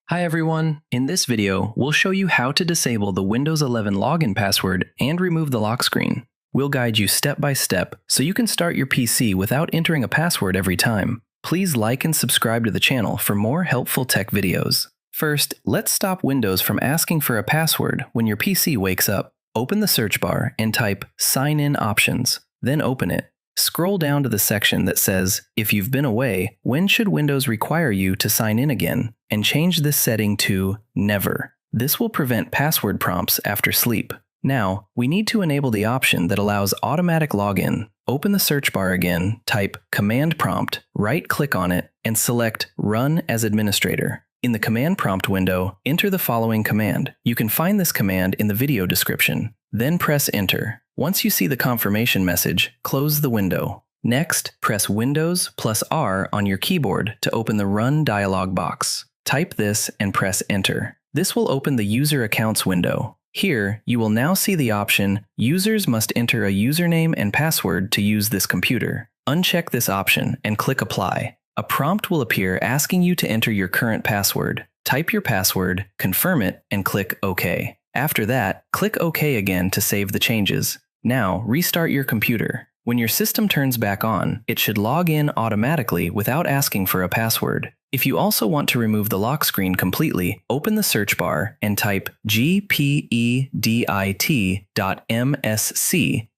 Hi everyone! In this video, we'll show you how to disable the Windows 11 login password and remove the lock screen. We'll guide you step by step so you can start your PC without entering a password every time. Please like and subscribe to the channel for more helpful tech videos. First, let's stop Windows from asking for a password when your PC wakes up. Open the search bar and type Sign In Options, then open it. Scroll down to the section that says, if you've been away, when should Windows require you to sign in again? And change this setting to Never. This will prevent password prompts after sleep. Now, we need to enable the option that allows automatic login. Open the search bar again, type Command Prompt, right-click on it, and select Run as Administrator. In the command prompt window, enter the following command. You can find this command in the video description. Then press Enter. Once you see the confirmation message, close the window. Next, press Windows plus R on your keyboard to open the Run dialog box. Type this and press Enter. This will open the User Accounts window. Here, you will now see the option, Users must enter a username and password to use this computer. Uncheck this option and click Apply. A prompt will appear asking you to enter your current password. Type your password, confirm it, and click OK. After that, click OK again to save the changes. Now, restart your computer. When your system turns back on, it should log in automatically without asking for a password. If you also want to remove the lock screen completely, open the search bar and type gpedit.msc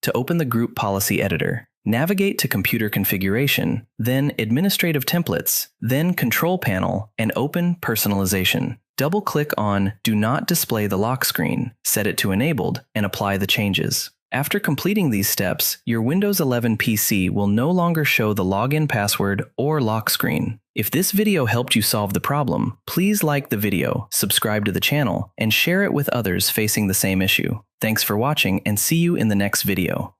to open the Group Policy Editor. Navigate to Computer Configuration, then Administrative Templates, then Control Panel, and open Personalization. Double-click on Do Not Display the Lock Screen, set it to Enabled, and apply the changes. After completing these steps, your Windows 11 PC will no longer show the login password or lock screen. If this video helped you solve the problem, please like the video, subscribe to the channel, and share it with others facing the same issue. Thanks for watching and see you in the next video.